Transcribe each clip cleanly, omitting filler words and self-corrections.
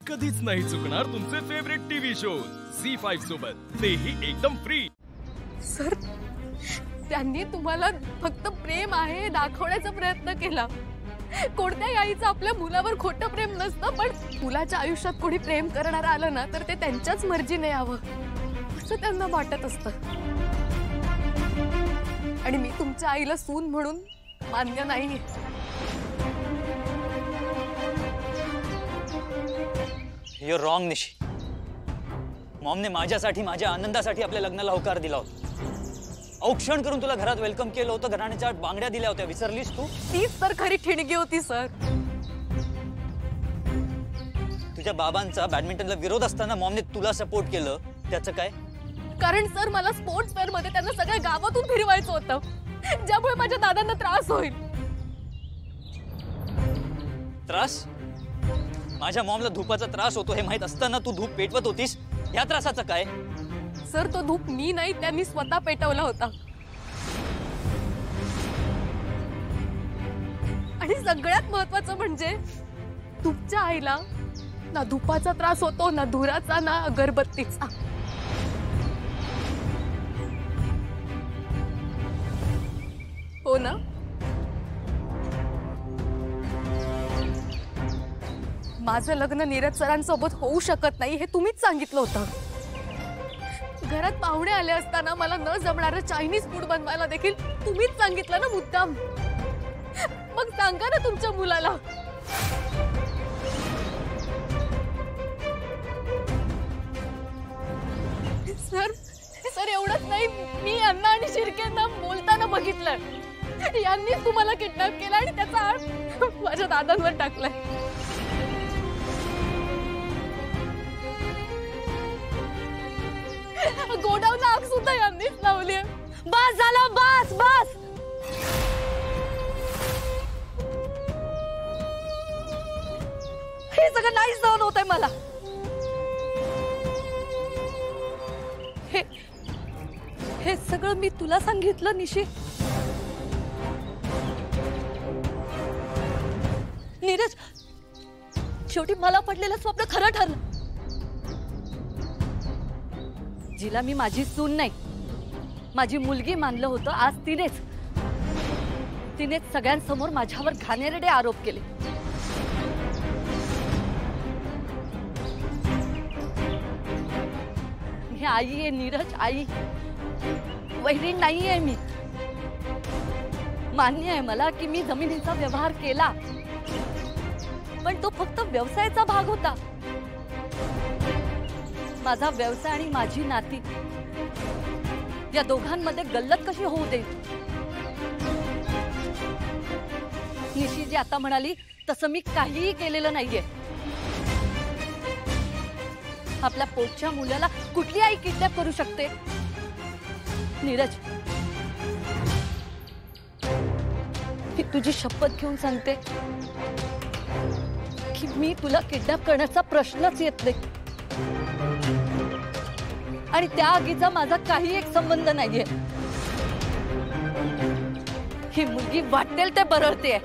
कधीच नाही चुकणार तुमचे फेवरेट टीव्ही शो झी5 सोबत, तेही एकदम फ्री। सर, त्यांनी तुम्हाला फक्त प्रेम आहे दाखवण्याचा प्रयत्न केला। कोणत्याही आईचं आपल्या मुलावर खोटं प्रेम नसतं, पण मुलाच्या आयुष्यात कोणी प्रेम करणारा आलं ना तर ते त्यांच्याच मर्जीने यावं असं त्यांना वाटत असतं। आणि मी तुमच्या आईला सून म्हणून मान्य नाही। You're wrong, निशी। मॉमने माझ्यासाठी, माझ्या आनंदासाठी आपल्या लग्नाला होकार दिला होता। औक्षण करून तुला घरात वेलकम केलं होतं, घराण्याच्या बांगड्या दिल्या होत्या, विसरलीस तू? तीच तर खरी ठिणगी होती सर। तुझ्या बाबांचा बॅडमिंटनला विरोध असताना मॉमने तुला सपोर्ट केलं, त्याचं काय? कारण सर मला स्पोर्ट्स फेअर मध्ये त्यांना सगळ्या गावातून फिरवायचं होतं, ज्यामुळे माझ्या दादांना त्रास होईल। त्रास? माझ्या मॉमला धूपाचा त्रास होतो हे माहित असताना तू धूप पेटवत होतीस, या त्रासाचं काय? सर, तो धूप मी नाही त्यांनी स्वतः पेटवला होता। आणि सगळ्यात महत्त्वाचं म्हणजे तुमच्या आईला ना धूपाचा त्रास होतो, ना धुराचा, ना अगरबत्तीचा। हो ना? माझं लग्न नीरज सरांसोबत होऊ शकत नाही हे तुम्हीच सांगितलं होतं। घरात पाहुणे आले असताना मला न जमणारं चायनीज फूड बनवायला देखील तुम्हीच सांगितलं ना मुद्दाम। मग सांगा ना तुमच्या मुलाला। सर, सर एवढंच नाही, मी अण्णा आणि शिर्केंना बोलताना बघितलं। यांनी तुम्हाला किडनॅप केला आणि त्याचा आळ माझ्या दादांवर टाकलाय। गोडाऊनला आग सुद्धा यांनीच लावली। बस झालं, बस बस। हे सगळं नाही सहन होत आहे मला। हे सगळं मी तुला सांगितलं निशी। नीरज, शेवटी मला पडलेलं स्वप्न खरं ठरलं। जिला मी माझी सून नाही, माझी मुलगी मानलं होतं, आज तिनेच सगळ्यांसमोर माझ्यावर घाणेरडे आरोप केले। मी आई आहे नीरज, आई, वैरी नाही आहे मी। मान्य आहे मला की मी जमिनीचा व्यवहार केला, पण तो फक्त व्यवसायाचा भाग होता। माझा व्यवसाय आणि माझी नाती या दोघांमध्ये गल्लत कशी होऊ दे? निशी जी आता म्हणाली तसं मी काहीही केलेलं नाहीये। आपल्या पोटच्या मुलाला कुठली आई किडनॅप करू शकते? नीरज, मी तुझी शपथ घेऊन सांगते की मी तुला किडनॅप करण्याचा प्रश्नच येत नाही आणि त्या आगीचा माझा काही एक संबंध नाहीये। ही मुलगी वाटेल ते बरळते।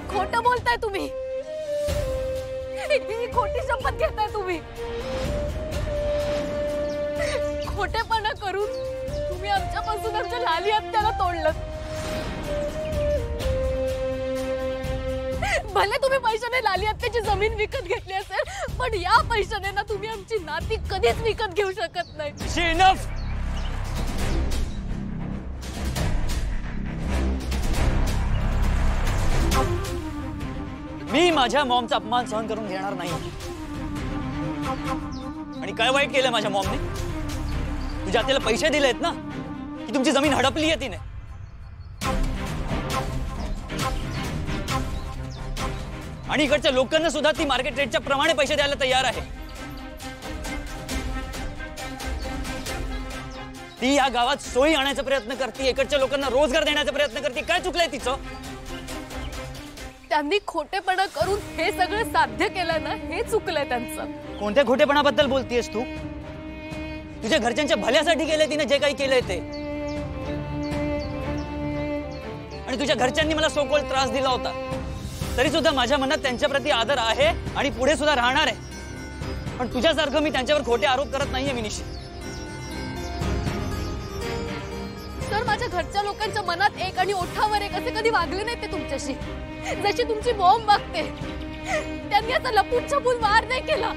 खोटं बोलताय तुम्ही, ही खोटी शपथ घेताय तुम्ही। खोटेपणा करून तुम्ही आमच्यापासून आमच्या लाली हत्याला तोडलं। भले तुम्ही पैशाने लाली हत्याची जमीन विकत घेतली असेल, पण या पैशाने ना तुम्ही आमची नाती कधीच विकत घेऊ शकत नाही। इनफ। मी माझ्या मॉमचा अपमान सहन करून घेणार नाही। आणि काय वाईट केलं माझ्या मॉमने? तुझ्या आत्याला पैसे दिलेत ना, की तुमची जमीन हडपली आहे तिने? आणि इकडच्या लोकांना सुद्धा ती मार्केट रेटच्या प्रमाणे पैसे द्यायला तयार आहे। ती या गावात सोयी आणायचा प्रयत्न करते, इकडच्या लोकांना रोजगार देण्याचा प्रयत्न करते। काय चुकलंय तिचं? त्यांनी खोटेपणा करून हे सगळं साध्य केलं ना, हे चुकलंय त्यांचं। कोणत्या खोटेपणाबद्दल बोलतेस तू? तुझ्या घरच्यांच्या भल्यासाठी केलंय तिने जे काही केलंय ते। आणि तुझ्या घरच्यांनी मला सोकोल त्रास दिला होता, तरी सुद्धा माझ्या मनात त्यांच्याप्रती आदर आहे आणि पुढे सुद्धा राहणार आहे. पण तुझ्यासारखं मी त्यांच्यावर खोटे आरोप करत नाहीये मिनिशी. सर, माझ्या घरच्या लोकांच्या मनात एक आणि ओठावर एक असे कधी वागले नाही ते तुमच्याशी, जशी तुमची मॉम वागते. त्यांनी आता लपून छपून वार नाही केला.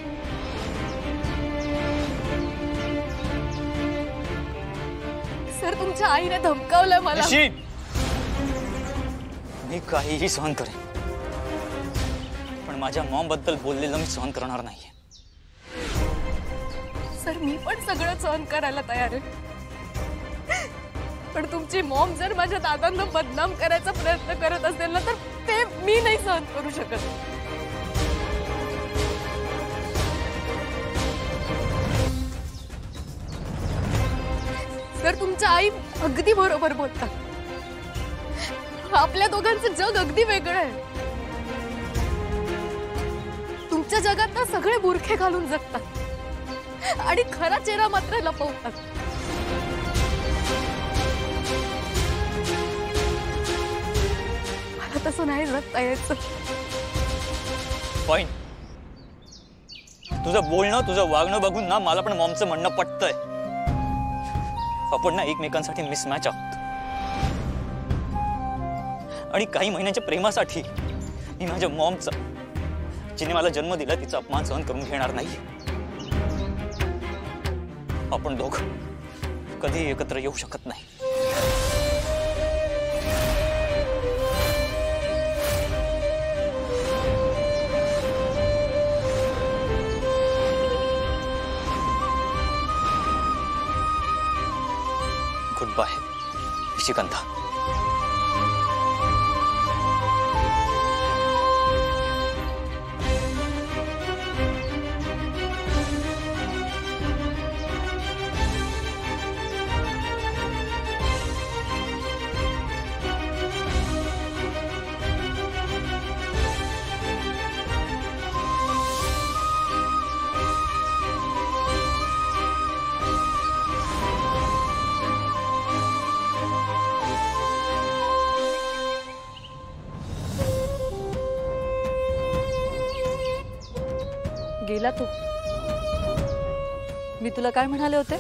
सर, तुमच्या आईने धमकावलंय मला. मी काहीही सहन करेन, पण माझ्या मॉम बद्दल बोललेलं मी सहन करणार नाहीये. सर, मी पण सगळं सहन करायला तयार आहे, पण तुमची मॉम जर माझ्या दादांना बदनाम करायचा प्रयत्न करत असेल ना, तर ते मी नाही सहन करू शकत. सर, तुमच्या आई अगदी बरोबर बोलतात. आपल्या दोघांचं जग अगदी वेगळं आहे. तुमच्या जगात ना सगळे बुरखे घालून जगतात आणि खरा चेहरा मात्र लपवतात. मला तसं नाही जगता यायचं. पॉइंट. तुझं बोलणं, तुझं वागणं बघून ना मला पण मॉमचं म्हणणं पटतंय. आपण ना एकमेकांसाठी मिसमॅच आहोत, आणि काही महिन्यांच्या प्रेमासाठी मी माझ्या मॉमचा, जिने मला जन्म दिला, तिचा अपमान सहन करून घेणार नाही. आपण दोघं कधी एकत्र येऊ शकत नाही. गुड बाय निशिकांता. गेला तू. मी तुला काय म्हणाले होते?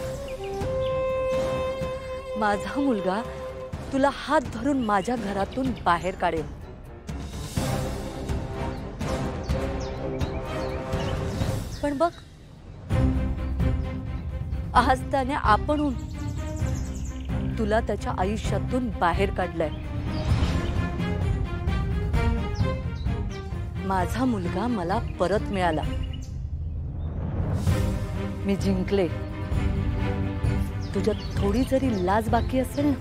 माझा मुलगा तुला हात धरून माझ्या घरातून बाहेर काढेल. पण बघ, आज त्याने आपणहून तुला त्याच्या आयुष्यातून बाहेर काढलंय. माझा मुलगा मला परत मिळाला. मी जिंकले. तुझ्यात थोडी जरी लाज बाकी असेल ना,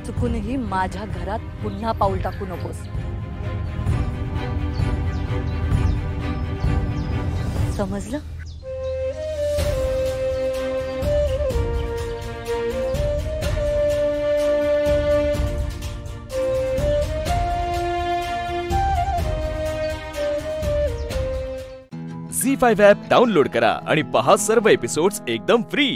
चुकूनही माझ्या घरात पुन्हा पाऊल टाकू नकोस. समजलं? झी5 ॲप डाउनलोड करा आणि पहा सर्व एपिसोड्स एकदम फ्री.